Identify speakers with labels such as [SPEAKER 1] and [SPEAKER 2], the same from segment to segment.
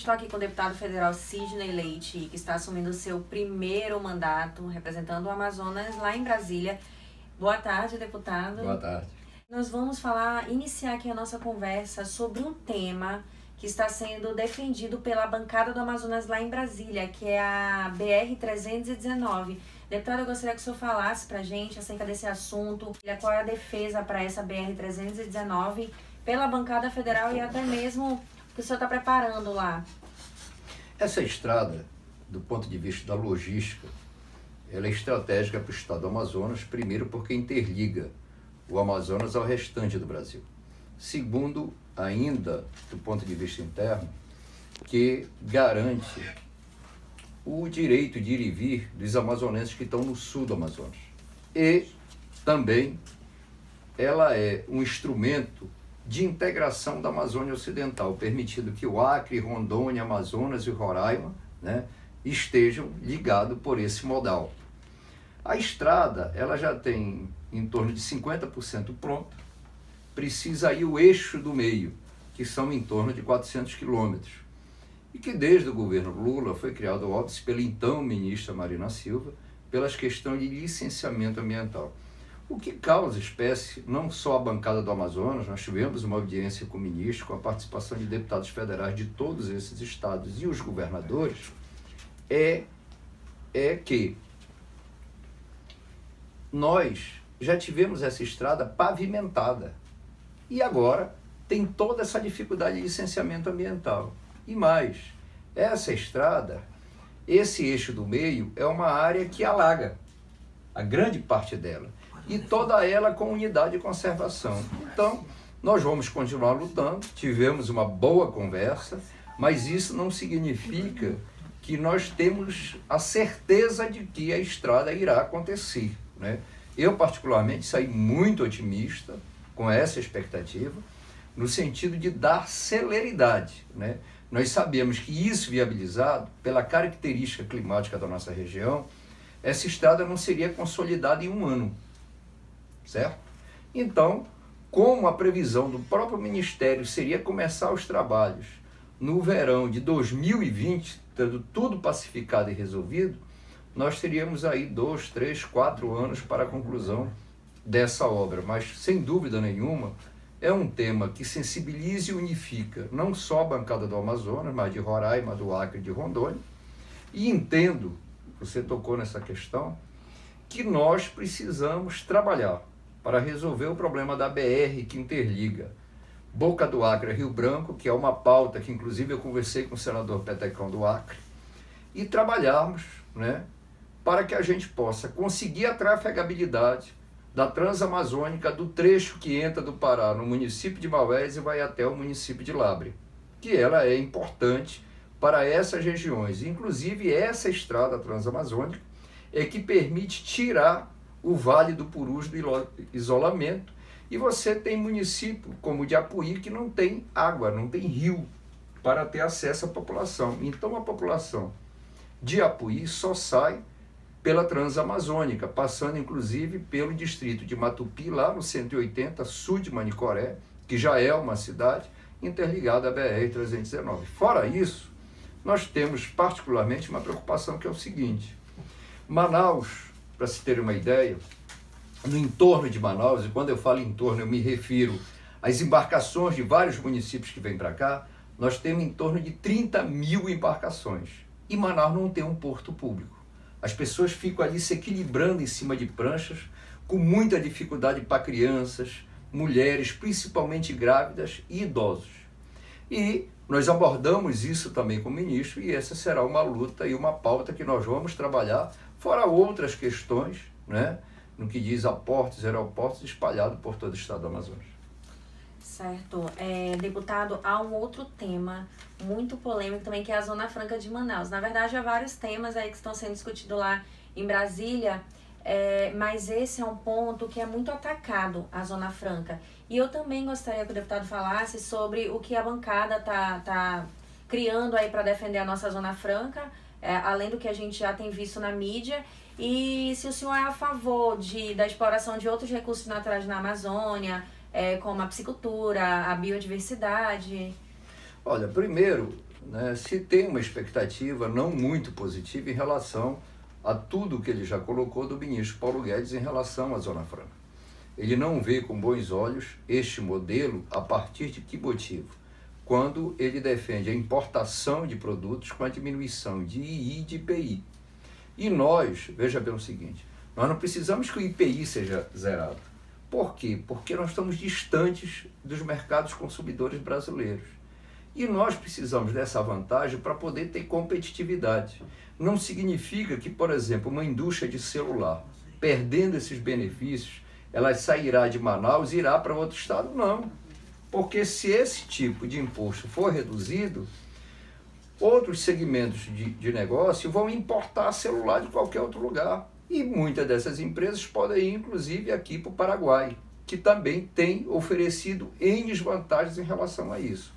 [SPEAKER 1] Estou aqui com o deputado federal Sidney Leite, que está assumindo o seu primeiro mandato, representando o Amazonas lá em Brasília. Boa tarde, deputado.
[SPEAKER 2] Boa tarde.
[SPEAKER 1] Nós vamos iniciar aqui a nossa conversa sobre um tema que está sendo defendido pela bancada do Amazonas lá em Brasília, que é a BR-319. Deputado, eu gostaria que o senhor falasse para a gente acerca desse assunto, qual é a defesa para essa BR-319 pela bancada federal e até mesmo o que o senhor está preparando lá.
[SPEAKER 2] Essa estrada, do ponto de vista da logística, ela é estratégica para o estado do Amazonas, primeiro porque interliga o Amazonas ao restante do Brasil. Segundo, ainda do ponto de vista interno, que garante o direito de ir e vir dos amazonenses que estão no sul do Amazonas. E também ela é um instrumento de integração da Amazônia Ocidental, permitindo que o Acre, Rondônia, Amazonas e Roraima, estejam ligados por esse modal. A estrada, ela já tem em torno de 50% pronta, precisa aí o eixo do meio, que são em torno de 400 quilômetros, e que desde o governo Lula foi criado o óbice pela então ministra Marina Silva, pelas questões de licenciamento ambiental. O que causa espécie, não só a bancada do Amazonas, nós tivemos uma audiência com o ministro, com a participação de deputados federais de todos esses estados e os governadores, é que nós já tivemos essa estrada pavimentada e agora tem toda essa dificuldade de licenciamento ambiental. E mais, essa estrada, esse eixo do meio é uma área que alaga, a grande parte dela, e toda ela com unidade de conservação. Então, nós vamos continuar lutando, tivemos uma boa conversa, mas isso não significa que nós temos a certeza de que a estrada irá acontecer, Eu, particularmente, saí muito otimista com essa expectativa, no sentido de dar celeridade, Nós sabemos que isso viabilizado, pela característica climática da nossa região, essa estrada não seria consolidada em um ano, certo? Então, como a previsão do próprio Ministério seria começar os trabalhos no verão de 2020, tendo tudo pacificado e resolvido, nós teríamos aí 2, 3, 4 anos para a conclusão dessa obra. Mas, sem dúvida nenhuma, é um tema que sensibiliza e unifica não só a bancada do Amazonas, mas de Roraima, do Acre e de Rondônia. E entendo, você tocou nessa questão, que nós precisamos trabalhar para resolver o problema da BR que interliga Boca do Acre a Rio Branco, que é uma pauta que inclusive eu conversei com o senador Petecão do Acre, e trabalharmos para que a gente possa conseguir a trafegabilidade da Transamazônica do trecho que entra do Pará no município de Maués e vai até o município de Labre, que ela é importante para essas regiões. Inclusive essa estrada transamazônica é que permite tirar o Vale do Purus do isolamento, e você tem município como o de Apuí que não tem água, não tem rio para ter acesso à população. Então a população de Apuí só sai pela Transamazônica, passando inclusive pelo distrito de Matupi, lá no 180, sul de Manicoré, que já é uma cidade interligada à BR-319. Fora isso, nós temos particularmente uma preocupação que é o seguinte: Manaus, para se ter uma ideia, no entorno de Manaus, e quando eu falo entorno eu me refiro às embarcações de vários municípios que vêm para cá, nós temos em torno de 30 mil embarcações. E Manaus não tem um porto público. As pessoas ficam ali se equilibrando em cima de pranchas, com muita dificuldade para crianças, mulheres, principalmente grávidas e idosos. E nós abordamos isso também com o ministro, e essa será uma luta e uma pauta que nós vamos trabalhar, fora outras questões, no que diz a portos, aeroportos espalhados por todo o estado do Amazonas.
[SPEAKER 1] Certo. Deputado, há um outro tema muito polêmico também, que é a Zona Franca de Manaus. Na verdade, há vários temas aí que estão sendo discutidos lá em Brasília, mas esse é um ponto que é muito atacado, a Zona Franca. E eu também gostaria que o deputado falasse sobre o que a bancada tá criando aí para defender a nossa Zona Franca, além do que a gente já tem visto na mídia, e se o senhor é a favor da exploração de outros recursos naturais na Amazônia, como a piscicultura, a biodiversidade.
[SPEAKER 2] Olha, primeiro, né, se tem uma expectativa não muito positiva em relação a tudo que ele já colocou do ministro Paulo Guedes em relação à Zona Franca. Ele não vê com bons olhos este modelo a partir de que motivo? Quando ele defende a importação de produtos com a diminuição de II e de IPI. E nós, veja bem o seguinte, nós não precisamos que o IPI seja zerado. Por quê? Porque nós estamos distantes dos mercados consumidores brasileiros. E nós precisamos dessa vantagem para poder ter competitividade. Não significa que, por exemplo, uma indústria de celular, perdendo esses benefícios, ela sairá de Manaus e irá para outro estado? Não. Porque se esse tipo de imposto for reduzido, outros segmentos de negócio vão importar celular de qualquer outro lugar. E muitas dessas empresas podem ir, inclusive, aqui para o Paraguai, que também tem oferecido N vantagens em relação a isso.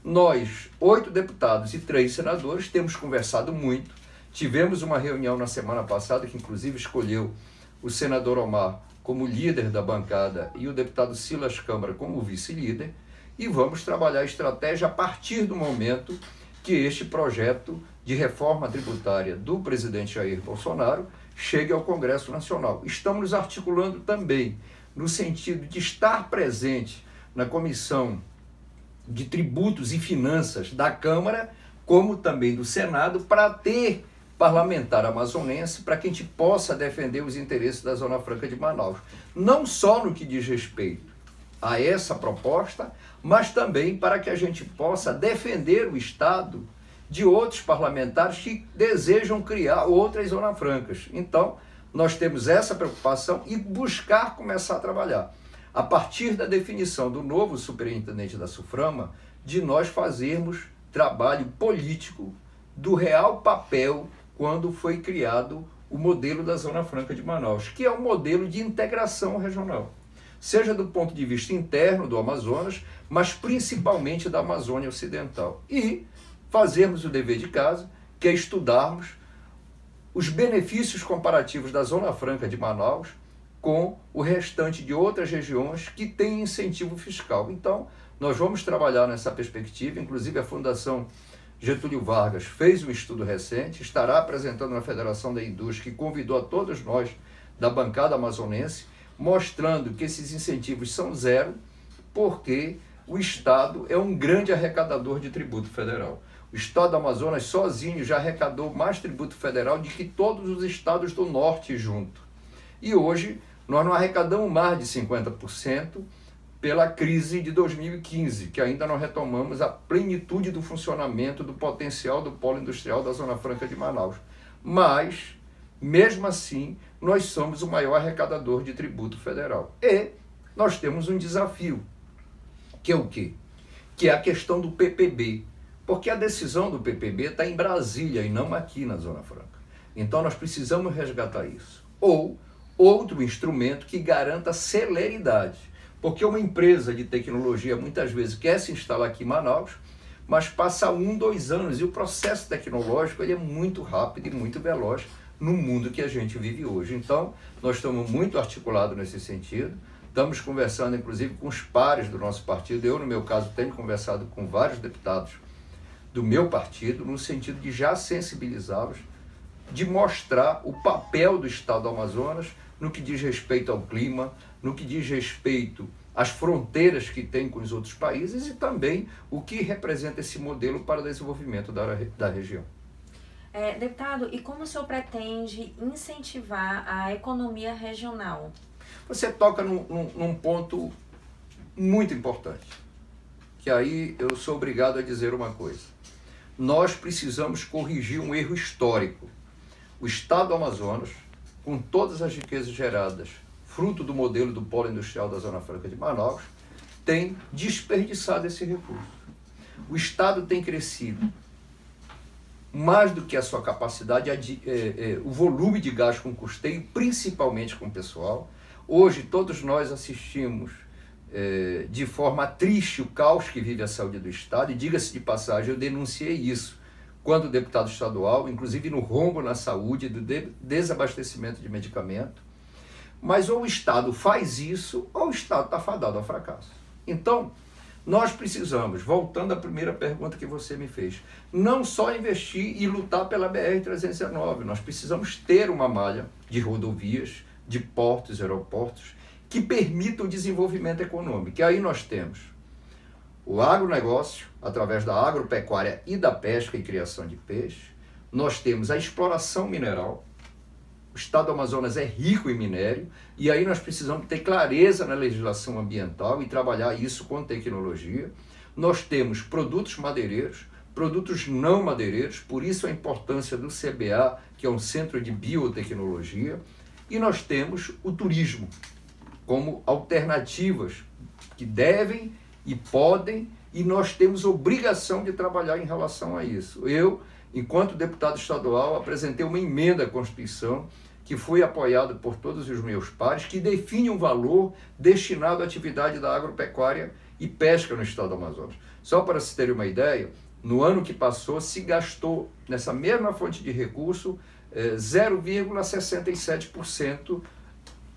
[SPEAKER 2] Nós, 8 deputados e 3 senadores, temos conversado muito. Tivemos uma reunião na semana passada, que inclusive escolheu o senador Omar como líder da bancada e o deputado Silas Câmara como vice-líder, e vamos trabalhar a estratégia a partir do momento que este projeto de reforma tributária do presidente Jair Bolsonaro chegue ao Congresso Nacional. Estamos nos articulando também no sentido de estar presente na Comissão de Tributos e Finanças da Câmara, como também do Senado, para ter parlamentar amazonense, para que a gente possa defender os interesses da Zona Franca de Manaus. Não só no que diz respeito a essa proposta, mas também para que a gente possa defender o Estado de outros parlamentares que desejam criar outras Zonas Francas. Então, nós temos essa preocupação e buscar começar a trabalhar. A partir da definição do novo superintendente da SUFRAMA, de nós fazermos trabalho político do real papel quando foi criado o modelo da Zona Franca de Manaus, que é um modelo de integração regional, seja do ponto de vista interno do Amazonas, mas principalmente da Amazônia Ocidental. E fazermos o dever de casa, que é estudarmos os benefícios comparativos da Zona Franca de Manaus com o restante de outras regiões que têm incentivo fiscal. Então, nós vamos trabalhar nessa perspectiva, inclusive a Fundação Getúlio Vargas fez um estudo recente, estará apresentando na Federação da Indústria, que convidou a todos nós da bancada amazonense, mostrando que esses incentivos são zero, porque o Estado é um grande arrecadador de tributo federal. O Estado do Amazonas sozinho já arrecadou mais tributo federal do que todos os estados do norte junto. E hoje nós não arrecadamos mais de 50% pela crise de 2015, que ainda não retomamos a plenitude do funcionamento do potencial do polo industrial da Zona Franca de Manaus. Mas, mesmo assim, nós somos o maior arrecadador de tributo federal. E nós temos um desafio, que é o quê? Que é a questão do PPB. Porque a decisão do PPB está em Brasília e não aqui na Zona Franca. Então nós precisamos resgatar isso. Ou outro instrumento que garanta celeridade. Porque uma empresa de tecnologia muitas vezes quer se instalar aqui em Manaus, mas passa 1, 2 anos e o processo tecnológico ele é muito rápido e muito veloz no mundo que a gente vive hoje. Então, nós estamos muito articulados nesse sentido, estamos conversando inclusive com os pares do nosso partido. Eu, no meu caso, tenho conversado com vários deputados do meu partido, no sentido de já sensibilizá-los, de mostrar o papel do Estado do Amazonas no que diz respeito ao clima, no que diz respeito às fronteiras que tem com os outros países e também o que representa esse modelo para o desenvolvimento da região.
[SPEAKER 1] Deputado, e como o senhor pretende incentivar a economia regional?
[SPEAKER 2] Você toca num ponto muito importante, que aí eu sou obrigado a dizer uma coisa. Nós precisamos corrigir um erro histórico. O Estado do Amazonas, com todas as riquezas geradas, fruto do modelo do polo industrial da Zona Franca de Manaus, tem desperdiçado esse recurso. O Estado tem crescido mais do que a sua capacidade, o volume de gasto com custeio, principalmente com o pessoal. Hoje todos nós assistimos de forma triste o caos que vive a saúde do Estado, e diga-se de passagem, eu denunciei isso quando deputado estadual, inclusive no rombo na saúde, do desabastecimento de medicamento. Mas ou o Estado faz isso, ou o Estado está fadado ao fracasso. Então, Nós precisamos, voltando à primeira pergunta que você me fez, não só investir e lutar pela BR-319, nós precisamos ter uma malha de rodovias, de portos, aeroportos, que permita o desenvolvimento econômico. E aí nós temos o agronegócio, através da agropecuária e da pesca e criação de peixe. Nós temos a exploração mineral. O estado do Amazonas é rico em minério, e aí nós precisamos ter clareza na legislação ambiental e trabalhar isso com tecnologia. Nós temos produtos madeireiros, produtos não madeireiros, por isso a importância do CBA, que é um centro de biotecnologia. E nós temos o turismo como alternativas que devem e podem, e nós temos obrigação de trabalhar em relação a isso. Eu, enquanto deputado estadual, apresentei uma emenda à Constituição que foi apoiada por todos os meus pares, que define um valor destinado à atividade da agropecuária e pesca no estado do Amazonas. Só para se ter uma ideia, no ano que passou se gastou nessa mesma fonte de recurso 0,67%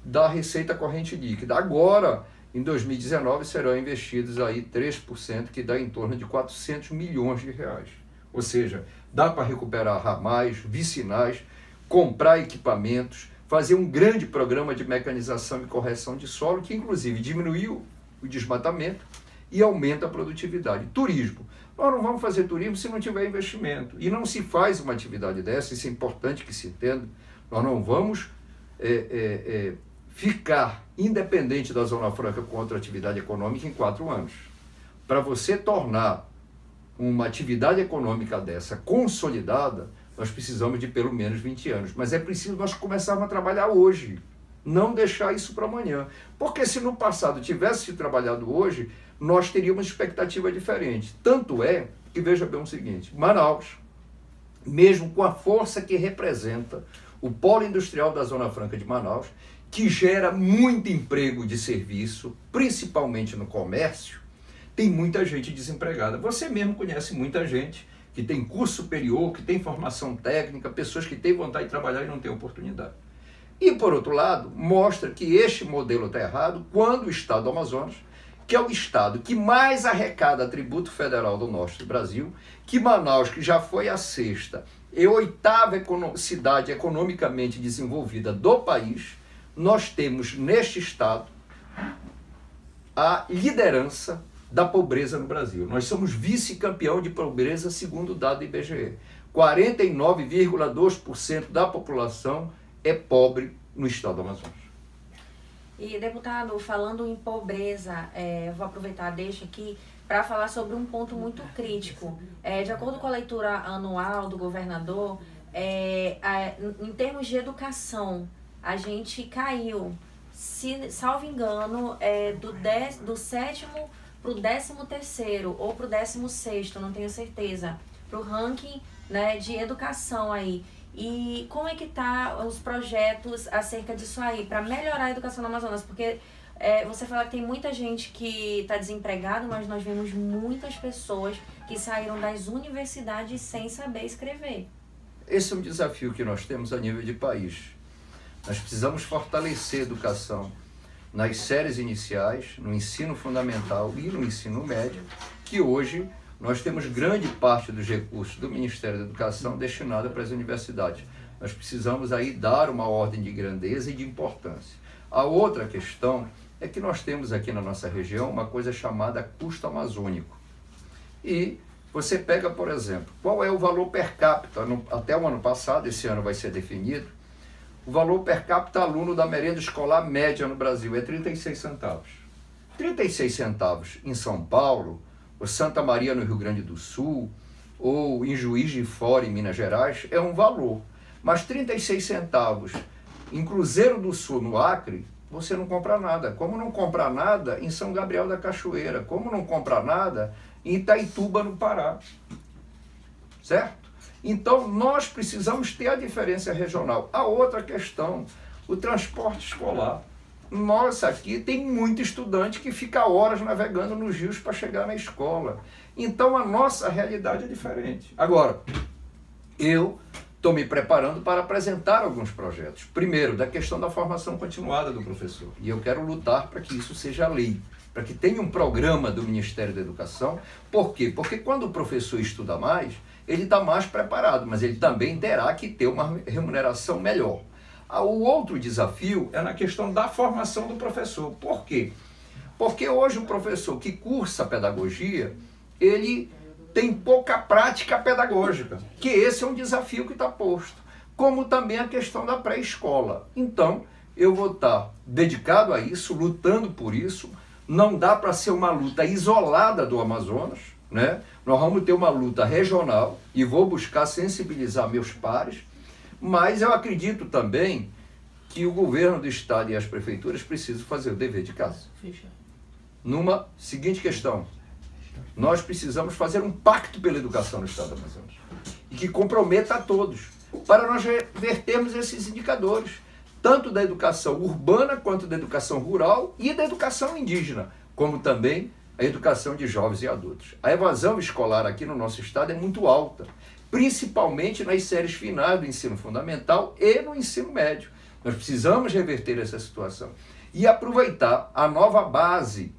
[SPEAKER 2] da receita corrente líquida. Agora, em 2019, serão investidos aí 3%, que dá em torno de 400 milhões de reais. Ou seja, dá para recuperar ramais, vicinais, comprar equipamentos, fazer um grande programa de mecanização e correção de solo, que inclusive diminuiu o desmatamento e aumenta a produtividade. Turismo. Nós não vamos fazer turismo se não tiver investimento. E não se faz uma atividade dessa, isso é importante que se entenda. Nós não vamos ficar independente da Zona Franca com outra atividade econômica em 4 anos. Para você tornar uma atividade econômica dessa consolidada, nós precisamos de pelo menos 20 anos. Mas é preciso nós começarmos a trabalhar hoje, não deixar isso para amanhã. Porque se no passado tivesse se trabalhado hoje, nós teríamos expectativa diferente. Tanto é que, veja bem o seguinte, Manaus, mesmo com a força que representa o polo industrial da Zona Franca de Manaus, que gera muito emprego de serviço, principalmente no comércio, tem muita gente desempregada. Você mesmo conhece muita gente que tem curso superior, que tem formação técnica, pessoas que têm vontade de trabalhar e não têm oportunidade. E, por outro lado, mostra que este modelo está errado quando o estado do Amazonas, que é o estado que mais arrecada tributo federal do norte do Brasil, que Manaus, que já foi a 6ª e 8ª cidade economicamente desenvolvida do país, nós temos neste estado a liderança da pobreza no Brasil. Nós somos vice-campeão de pobreza segundo o dado do IBGE. 49,2% da população é pobre no estado do Amazonas.
[SPEAKER 1] E, deputado, falando em pobreza, eu vou aproveitar, deixa aqui, para falar sobre um ponto muito crítico. De acordo com a leitura anual do governador, em termos de educação, a gente caiu, salvo engano, do 7º para o 13º ou para o 16º, não tenho certeza, para o ranking, né, de educação aí. E como é que tá os projetos acerca disso aí, para melhorar a educação no Amazonas? Porque você fala que tem muita gente que está desempregada, mas nós vemos muitas pessoas que saíram das universidades sem saber escrever.
[SPEAKER 2] Esse é um desafio que nós temos a nível de país. Nós precisamos fortalecer a educação nas séries iniciais, no ensino fundamental e no ensino médio, que hoje nós temos grande parte dos recursos do Ministério da Educação destinada para as universidades. Nós precisamos aí dar uma ordem de grandeza e de importância. A outra questão é que nós temos aqui na nossa região uma coisa chamada custo amazônico. E você pega, por exemplo, qual é o valor per capita, até o ano passado, esse ano vai ser definido, o valor per capita aluno da merenda escolar média no Brasil é 36 centavos. 36 centavos em São Paulo, ou Santa Maria no Rio Grande do Sul, ou em Juiz de Fora, em Minas Gerais, é um valor. Mas 36 centavos em Cruzeiro do Sul, no Acre, você não compra nada. Como não compra nada em São Gabriel da Cachoeira, como não compra nada em Itaituba, no Pará. Certo? Então, nós precisamos ter a diferença regional. A outra questão, o transporte escolar. Nossa, aqui tem muito estudante que fica horas navegando nos rios para chegar na escola. Então, a nossa realidade é diferente. Agora, eu estou me preparando para apresentar alguns projetos. Primeiro, da questão da formação continuada do professor. E eu quero lutar para que isso seja lei. para que tenha um programa do Ministério da Educação. Por quê? Porque quando o professor estuda mais, ele está mais preparado, mas ele também terá que ter uma remuneração melhor. O outro desafio é na questão da formação do professor. Por quê? Porque hoje o professor que cursa pedagogia, ele tem pouca prática pedagógica, que esse é um desafio que está posto, como também a questão da pré-escola. Então, eu vou estar dedicado a isso, lutando por isso. Não dá para ser uma luta isolada do Amazonas, né? Nós vamos ter uma luta regional e vou buscar sensibilizar meus pares, mas eu acredito também que o governo do estado e as prefeituras precisam fazer o dever de casa. Numa seguinte questão: nós precisamos fazer um pacto pela educação no estado do Amazonas e que comprometa a todos, para nós revertermos esses indicadores, tanto da educação urbana quanto da educação rural e da educação indígena, como também a educação de jovens e adultos. A evasão escolar aqui no nosso estado é muito alta, principalmente nas séries finais do ensino fundamental e no ensino médio. Nós precisamos reverter essa situação e aproveitar a nova base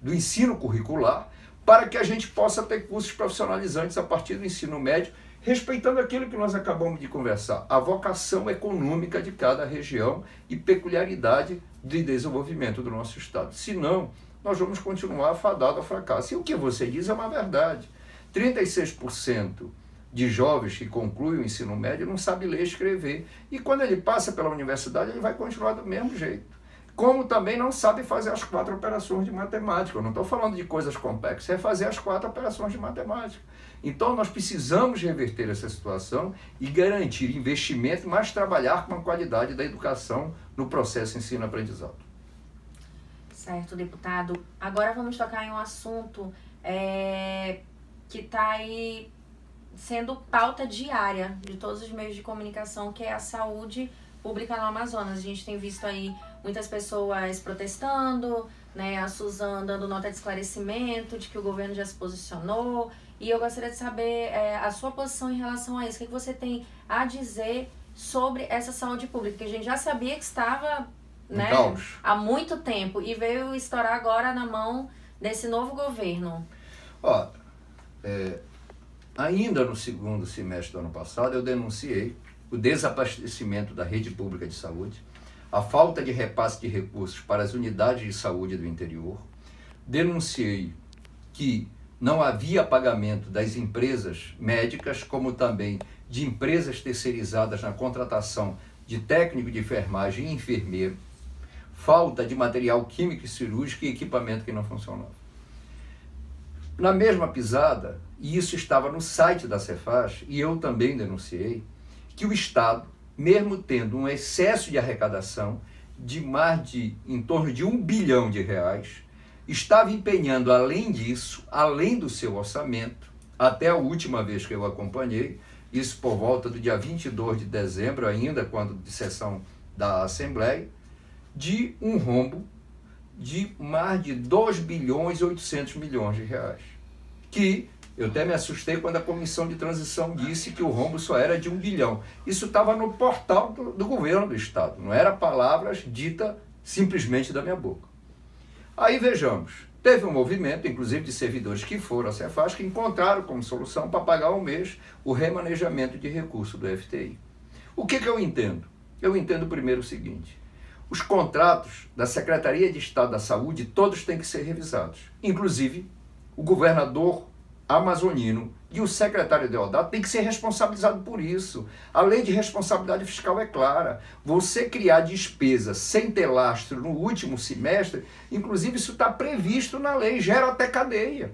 [SPEAKER 2] do ensino curricular para que a gente possa ter cursos profissionalizantes a partir do ensino médio, respeitando aquilo que nós acabamos de conversar, a vocação econômica de cada região e peculiaridade de desenvolvimento do nosso estado. Senão, nós vamos continuar fadados ao fracasso. E o que você diz é uma verdade. 36% de jovens que concluem o ensino médio não sabe ler e escrever. E quando ele passa pela universidade, ele vai continuar do mesmo jeito. Como também não sabe fazer as 4 operações de matemática. Eu não estou falando de coisas complexas, é fazer as 4 operações de matemática. Então, nós precisamos reverter essa situação e garantir investimento, mas trabalhar com a qualidade da educação no processo ensino-aprendizado.
[SPEAKER 1] Certo, deputado. Agora vamos tocar em um assunto que está aí sendo pauta diária de todos os meios de comunicação, que é a saúde pública no Amazonas. A gente tem visto aí muitas pessoas protestando, né, a Suzana dando nota de esclarecimento de que o governo já se posicionou, e eu gostaria de saber a sua posição em relação a isso. O que você tem a dizer sobre essa saúde pública? Porque a gente já sabia que estava, né, há muito tempo e veio estourar agora na mão desse novo governo.
[SPEAKER 2] Ainda no segundo semestre do ano passado, eu denunciei o desabastecimento da rede pública de saúde, a falta de repasse de recursos para as unidades de saúde do interior. Denunciei que não havia pagamento das empresas médicas, como também de empresas terceirizadas na contratação de técnico de enfermagem e enfermeiro, falta de material químico e cirúrgico e equipamento que não funcionava. Na mesma pisada, e isso estava no site da Cefaz, e eu também denunciei, que o Estado, mesmo tendo um excesso de arrecadação de em torno de R$1 bilhão, estava empenhando, além disso, além do seu orçamento, até a última vez que eu acompanhei, isso por volta do dia 22 de dezembro, ainda quando de sessão da Assembleia, de um rombo de mais de R$2 bilhões e 800 milhões, que eu até me assustei quando a comissão de transição disse que o rombo só era de R$1 bilhão. Isso estava no portal do governo do Estado, não era palavras ditas simplesmente da minha boca. Aí vejamos, teve um movimento, inclusive de servidores que foram à Cefaz, que encontraram como solução para pagar ao mês o remanejamento de recursos do FTI. O que eu entendo? Eu entendo primeiro o seguinte: os contratos da Secretaria de Estado da Saúde todos têm que ser revisados. Inclusive, o governador amazonino e o secretário Deodato têm que ser responsabilizados por isso. A lei de responsabilidade fiscal é clara. Você criar despesa sem ter lastro no último semestre, inclusive isso está previsto na lei, gera até cadeia.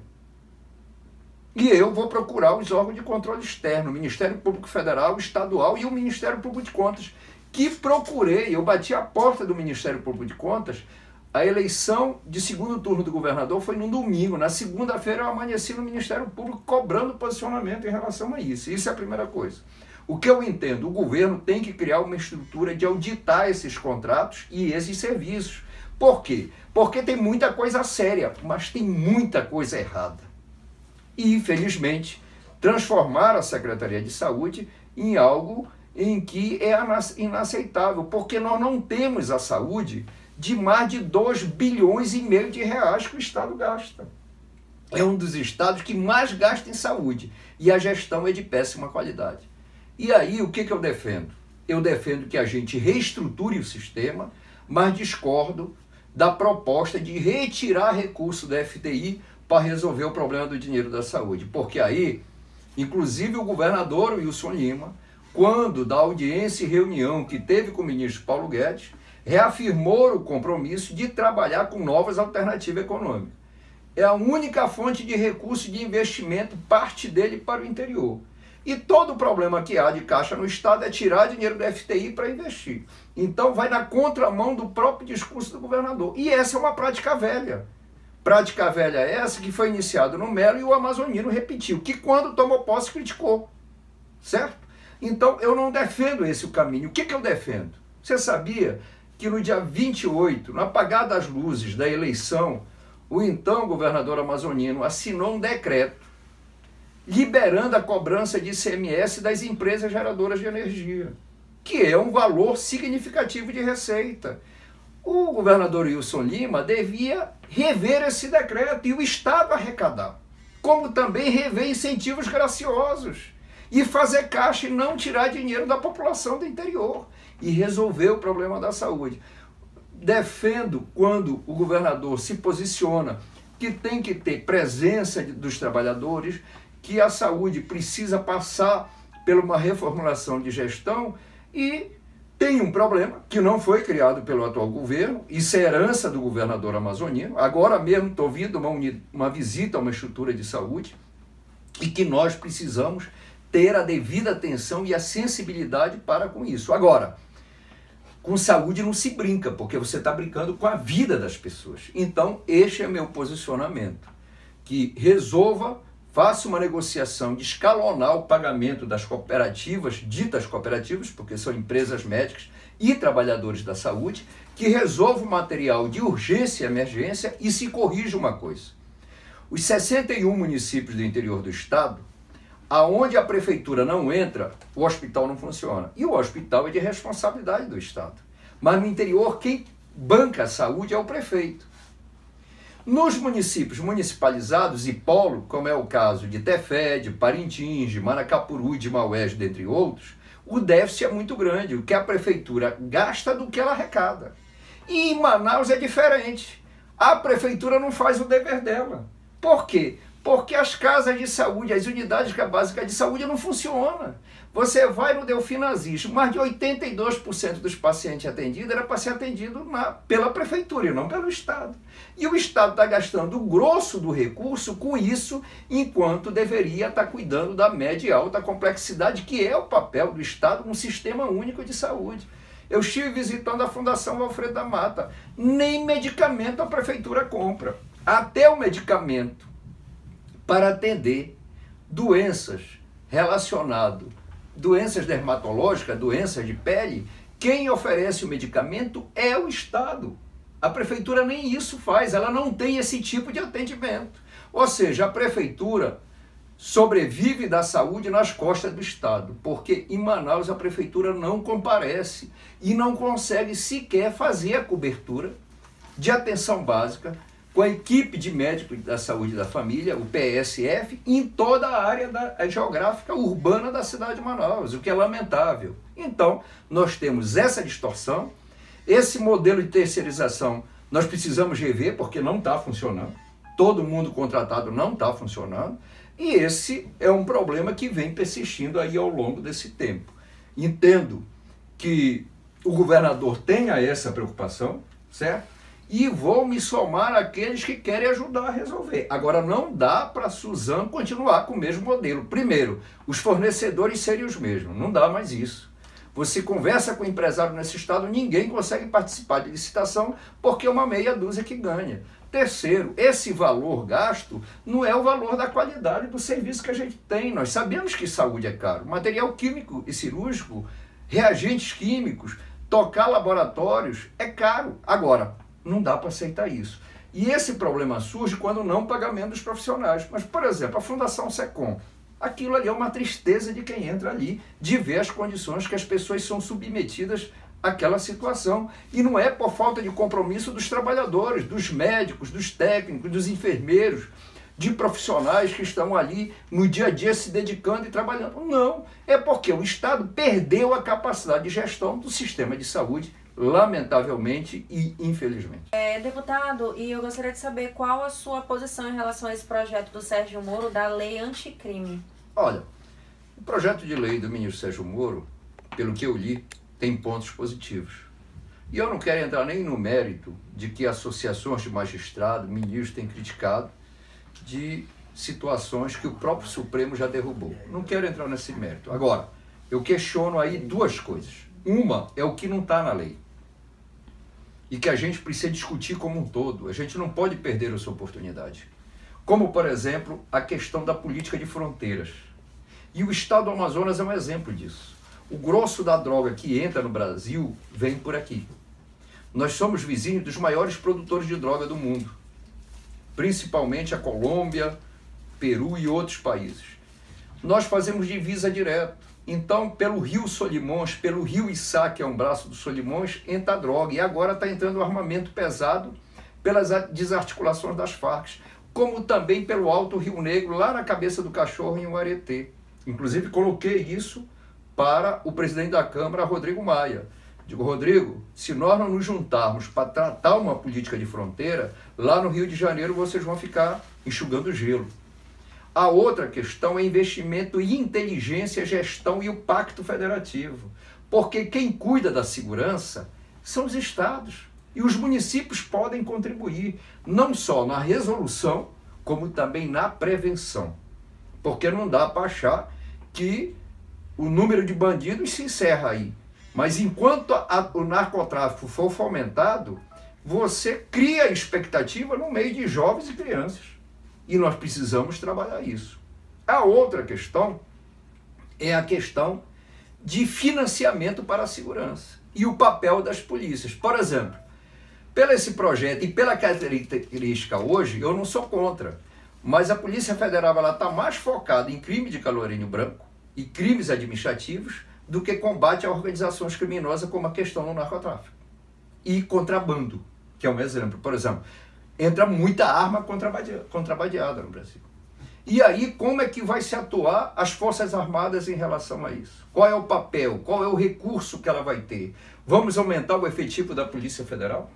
[SPEAKER 2] E eu vou procurar os órgãos de controle externo, o Ministério Público Federal, o Estadual e o Ministério Público de Contas, que procurei, eu bati a porta do Ministério Público de Contas. A eleição de segundo turno do governador foi no domingo. Na segunda-feira eu amanheci no Ministério Público cobrando posicionamento em relação a isso. Isso é a primeira coisa. O que eu entendo, o governo tem que criar uma estrutura de auditar esses contratos e esses serviços. Por quê? Porque tem muita coisa séria, mas tem muita coisa errada. E, infelizmente, transformar a Secretaria de Saúde em algo em que é inaceitável, porque nós não temos a saúde de mais de 2,5 bilhões de reais que o Estado gasta. É um dos estados que mais gasta em saúde e a gestão é de péssima qualidade. E aí, o que eu defendo? Eu defendo que a gente reestruture o sistema, mas discordo da proposta de retirar recurso da FTI para resolver o problema do dinheiro da saúde. Porque aí, inclusive o governador Wilson Lima, quando da audiência e reunião que teve com o ministro Paulo Guedes, reafirmou o compromisso de trabalhar com novas alternativas econômicas. É a única fonte de recurso de investimento, parte dele para o interior. E todo o problema que há de caixa no Estado é tirar dinheiro do FTI para investir. Então vai na contramão do próprio discurso do governador. E essa é uma prática velha. Prática velha essa que foi iniciada no Melo e o amazonino repetiu, que quando tomou posse criticou. Certo? Então eu não defendo esse o caminho. O que eu defendo? Você sabia que no dia 28, no apagar das luzes da eleição, o então governador amazonino assinou um decreto liberando a cobrança de ICMS das empresas geradoras de energia, que é um valor significativo de receita. O governador Wilson Lima devia rever esse decreto e o Estado arrecadar, como também rever incentivos graciosos e fazer caixa e não tirar dinheiro da população do interior e resolver o problema da saúde. Defendo quando o governador se posiciona que tem que ter presença dos trabalhadores, que a saúde precisa passar por uma reformulação de gestão e tem um problema que não foi criado pelo atual governo, isso é herança do governador amazonino. Agora mesmo estou vindo uma visita a uma estrutura de saúde e que nós precisamos ter a devida atenção e a sensibilidade para com isso. Agora, com saúde não se brinca, porque você está brincando com a vida das pessoas. Então, este é meu posicionamento, que resolva, faça uma negociação de escalonar o pagamento das cooperativas, ditas cooperativas, porque são empresas médicas e trabalhadores da saúde, que resolva o material de urgência e emergência e se corrija uma coisa. Os 61 municípios do interior do estado, aonde a prefeitura não entra, o hospital não funciona. E o hospital é de responsabilidade do Estado. Mas no interior, quem banca a saúde é o prefeito. Nos municípios municipalizados e polo, como é o caso de Tefé, de Parintins, de Maracapuru e de Maués, dentre outros, o déficit é muito grande. O que a prefeitura gasta do que ela arrecada. E em Manaus é diferente. A prefeitura não faz o dever dela. Por quê? Porque as casas de saúde, as unidades básicas de saúde não funcionam. Você vai no Delfim Aziz, mais de 82% dos pacientes atendidos era para ser atendido pela prefeitura e não pelo Estado. E o Estado está gastando o grosso do recurso com isso, enquanto deveria estar cuidando da média e alta complexidade, que é o papel do Estado num sistema único de saúde. Eu estive visitando a Fundação Alfredo da Mata. Nem medicamento a prefeitura compra. Até o medicamento para atender doenças relacionadas, doenças dermatológicas, doenças de pele, quem oferece o medicamento é o Estado. A prefeitura nem isso faz, ela não tem esse tipo de atendimento. Ou seja, a prefeitura sobrevive da saúde nas costas do Estado, porque em Manaus a prefeitura não comparece e não consegue sequer fazer a cobertura de atenção básica com a equipe de médicos da saúde da família, o PSF, em toda a área geográfica urbana da cidade de Manaus, o que é lamentável. Então, nós temos essa distorção, esse modelo de terceirização nós precisamos rever, porque não está funcionando, todo mundo contratado não está funcionando, e esse é um problema que vem persistindo aí ao longo desse tempo. Entendo que o governador tenha essa preocupação, certo? E vou me somar àqueles que querem ajudar a resolver. Agora, não dá para a Suzano continuar com o mesmo modelo. Primeiro, os fornecedores serem os mesmos. Não dá mais isso. Você conversa com o empresário nesse estado, ninguém consegue participar de licitação porque é uma meia dúzia que ganha. Terceiro, esse valor gasto não é o valor da qualidade do serviço que a gente tem. Nós sabemos que saúde é caro. Material químico e cirúrgico, reagentes químicos, tocar laboratórios é caro. Agora, não dá para aceitar isso. E esse problema surge quando não pagamento dos profissionais. Mas, por exemplo, a Fundação SECOM, aquilo ali é uma tristeza de quem entra ali, de ver as condições que as pessoas são submetidas aquela situação. E não é por falta de compromisso dos trabalhadores, dos médicos, dos técnicos, dos enfermeiros, de profissionais que estão ali no dia a dia se dedicando e trabalhando. Não, é porque o Estado perdeu a capacidade de gestão do sistema de saúde, lamentavelmente e infelizmente.
[SPEAKER 1] Deputado, e eu gostaria de saber qual a sua posição em relação a esse projeto do Sérgio Moro da lei anticrime.
[SPEAKER 2] Olha, o projeto de lei do ministro Sérgio Moro, pelo que eu li, tem pontos positivos. E eu não quero entrar nem no mérito de que associações de magistrados, ministros têm criticado de situações que o próprio Supremo já derrubou. Não quero entrar nesse mérito. Agora, eu questiono aí duas coisas. Uma é o que não está na lei e que a gente precisa discutir como um todo. A gente não pode perder essa oportunidade. Como, por exemplo, a questão da política de fronteiras. E o estado do Amazonas é um exemplo disso. O grosso da droga que entra no Brasil vem por aqui. Nós somos vizinhos dos maiores produtores de droga do mundo, principalmente a Colômbia, Peru e outros países. Nós fazemos divisa direto. Então, pelo rio Solimões, pelo rio Içá, que é um braço do Solimões, entra a droga. E agora está entrando o armamento pesado pelas desarticulações das Farc, como também pelo Alto Rio Negro, lá na Cabeça do Cachorro, em Uaretê. Inclusive, coloquei isso para o presidente da Câmara, Rodrigo Maia. Digo, Rodrigo, se nós não nos juntarmos para tratar uma política de fronteira, lá no Rio de Janeiro vocês vão ficar enxugando gelo. A outra questão é investimento em inteligência, gestão e o pacto federativo. Porque quem cuida da segurança são os estados. E os municípios podem contribuir, não só na resolução, como também na prevenção. Porque não dá para achar que o número de bandidos se encerra aí. Mas enquanto o narcotráfico for fomentado, você cria expectativa no meio de jovens e crianças. E nós precisamos trabalhar isso. A outra questão é a questão de financiamento para a segurança e o papel das polícias. Por exemplo, pelo esse projeto e pela característica hoje, eu não sou contra, mas a Polícia Federal está mais focada em crime de calorinho branco e crimes administrativos do que combate a organizações criminosas como a questão do narcotráfico e contrabando, que é um exemplo. Por exemplo, entra muita arma contrabandeada no Brasil. E aí, como é que vai se atuar as Forças Armadas em relação a isso? Qual é o papel? Qual é o recurso que ela vai ter? Vamos aumentar o efetivo da Polícia Federal?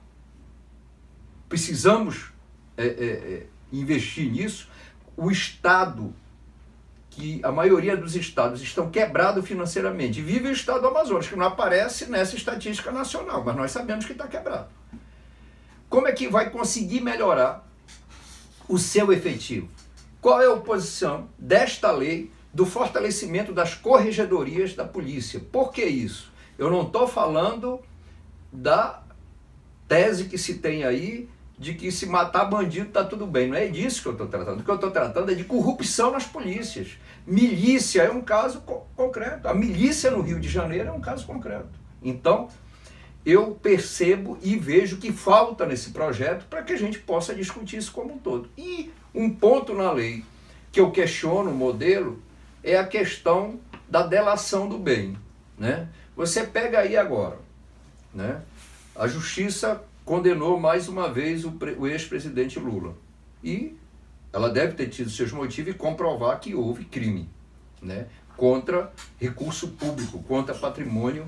[SPEAKER 2] Precisamos investir nisso? O Estado, que a maioria dos estados estão quebrados financeiramente, vive o estado do Amazonas, que não aparece nessa estatística nacional, mas nós sabemos que está quebrado. Como é que vai conseguir melhorar o seu efetivo? Qual é a oposição desta lei do fortalecimento das corregedorias da polícia? Por que isso? Eu não estou falando da tese que se tem aí de que se matar bandido está tudo bem. Não é disso que eu estou tratando. O que eu estou tratando é de corrupção nas polícias. Milícia é um caso concreto. A milícia no Rio de Janeiro é um caso concreto. Então, eu percebo e vejo que falta nesse projeto para que a gente possa discutir isso como um todo. E um ponto na lei que eu questiono o modelo é a questão da delação do bem, né? Você pega aí agora, né? A Justiça condenou mais uma vez o ex-presidente Lula. E ela deve ter tido seus motivos e comprovar que houve crime, né? Contra recurso público, contra patrimônio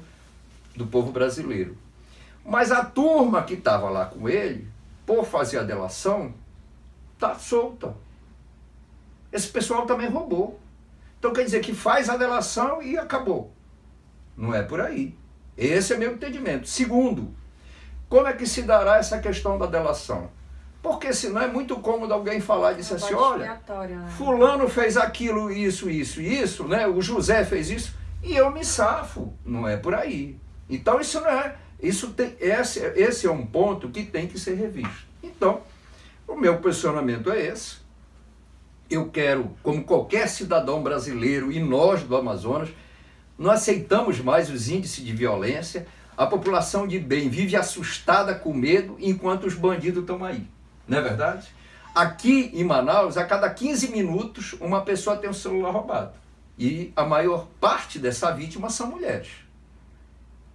[SPEAKER 2] do povo brasileiro. Mas a turma que estava lá com ele, por fazer a delação, está solta. Esse pessoal também roubou. Então quer dizer que faz a delação e acabou. Não é por aí. Esse é meu entendimento. Segundo, como é que se dará essa questão da delação? Porque senão é muito cômodo alguém falar e dizer assim, olha, fulano fez aquilo, isso, né? O José fez isso, e eu me safo. Não é por aí. Então isso não é, esse é um ponto que tem que ser revisto. Então, o meu posicionamento é esse. Eu quero, como qualquer cidadão brasileiro e nós do Amazonas, não aceitamos mais os índices de violência. A população de bem vive assustada, com medo, enquanto os bandidos estão aí. Não é verdade? Aqui em Manaus, a cada 15 minutos, uma pessoa tem um celular roubado. E a maior parte dessa vítima são mulheres.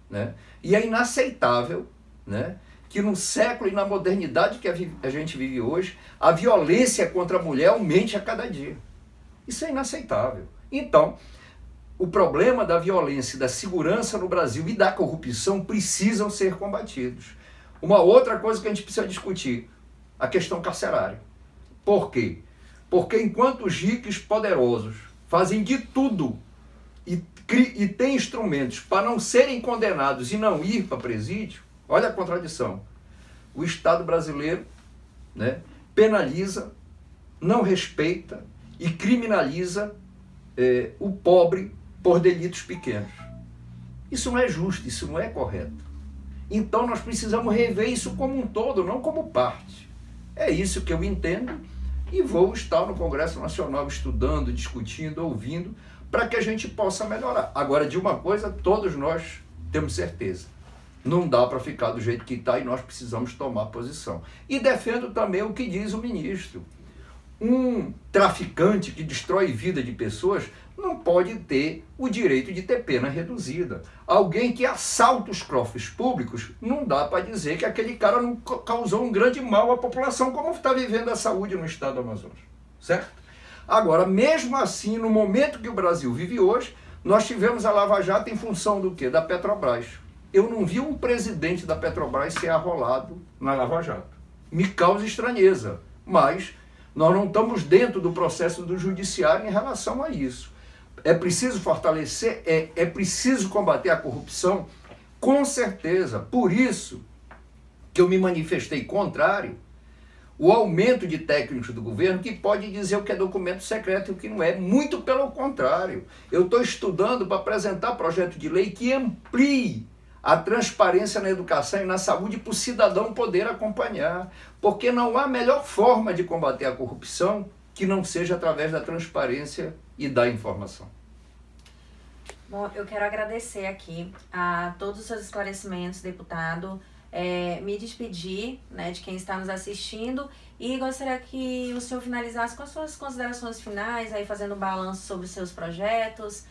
[SPEAKER 2] né? E é inaceitável, né, que no século e na modernidade que a gente vive hoje, a violência contra a mulher aumente a cada dia. Isso é inaceitável. Então, o problema da violência e da segurança no Brasil e da corrupção precisam ser combatidos. Uma outra coisa que a gente precisa discutir, a questão carcerária. Por quê? Porque enquanto os ricos poderosos fazem de tudo e têm instrumentos para não serem condenados e não ir para presídio, olha a contradição. O Estado brasileiro, né, penaliza, não respeita e criminaliza o pobre por delitos pequenos. Isso não é justo, isso não é correto. Então nós precisamos rever isso como um todo, não como parte. É isso que eu entendo e vou estar no Congresso Nacional estudando, discutindo, ouvindo, para que a gente possa melhorar. Agora, de uma coisa, todos nós temos certeza. Não dá para ficar do jeito que está e nós precisamos tomar posição. E defendo também o que diz o ministro. Um traficante que destrói vida de pessoas não pode ter o direito de ter pena reduzida. Alguém que assalta os cofres públicos, não dá para dizer que aquele cara não causou um grande mal à população, como está vivendo a saúde no estado do Amazonas. Certo? Agora, mesmo assim, no momento que o Brasil vive hoje, nós tivemos a Lava Jato em função do quê? Da Petrobras. Eu não vi um presidente da Petrobras ser arrolado na Lava Jato. Me causa estranheza, mas nós não estamos dentro do processo do judiciário em relação a isso. É preciso fortalecer, é preciso combater a corrupção, com certeza. Por isso que eu me manifestei contrário o aumento de técnicos do governo que pode dizer o que é documento secreto e o que não é. Muito pelo contrário. Eu estou estudando para apresentar projeto de lei que amplie a transparência na educação e na saúde para o cidadão poder acompanhar. Porque não há melhor forma de combater a corrupção que não seja através da transparência e da informação.
[SPEAKER 1] Bom, eu quero agradecer aqui a todos os seus esclarecimentos, deputado. Me despedir, né, de quem está nos assistindo e gostaria que o senhor finalizasse com as suas considerações finais, aí fazendo um balanço sobre os seus projetos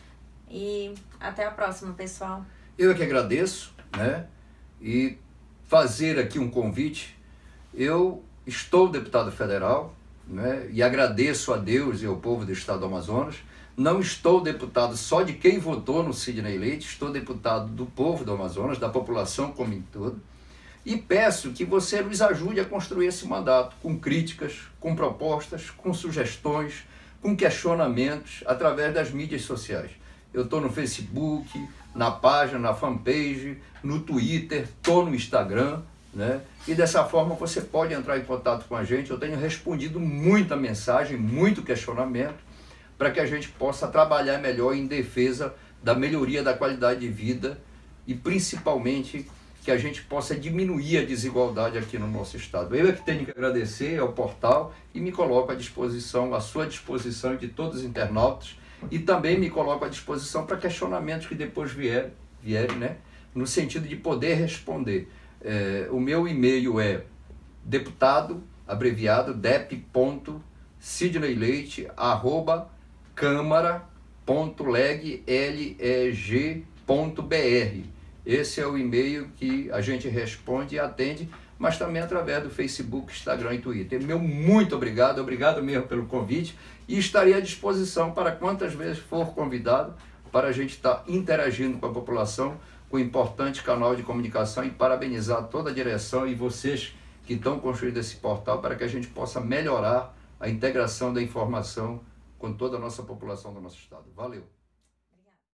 [SPEAKER 1] e até a próxima, pessoal.
[SPEAKER 2] Eu é que agradeço, né, e fazer aqui um convite. Eu estou deputado federal, né, e agradeço a Deus e ao povo do estado do Amazonas. Não estou deputado só de quem votou no Sidney Leite, estou deputado do povo do Amazonas, da população como um todo. E peço que você nos ajude a construir esse mandato com críticas, com propostas, com sugestões, com questionamentos, através das mídias sociais. Eu estou no Facebook, na página, na fanpage, no Twitter, estou no Instagram, né? E dessa forma você pode entrar em contato com a gente. Eu tenho respondido muita mensagem, muito questionamento, para que a gente possa trabalhar melhor em defesa da melhoria da qualidade de vida e principalmente que a gente possa diminuir a desigualdade aqui no nosso estado. Eu é que tenho que agradecer ao portal e me coloco à disposição, à sua disposição e de todos os internautas, e também me coloco à disposição para questionamentos que depois vierem, né, no sentido de poder responder. O meu e-mail é deputado, abreviado, dep.sidneyleite@câmara.leg.br. Esse é o e-mail que a gente responde e atende, mas também através do Facebook, Instagram e Twitter. Meu muito obrigado, obrigado mesmo pelo convite e estarei à disposição para quantas vezes for convidado para a gente estar interagindo com a população, com o importante canal de comunicação e parabenizar toda a direção e vocês que estão construindo esse portal para que a gente possa melhorar a integração da informação com toda a nossa população do nosso estado. Valeu!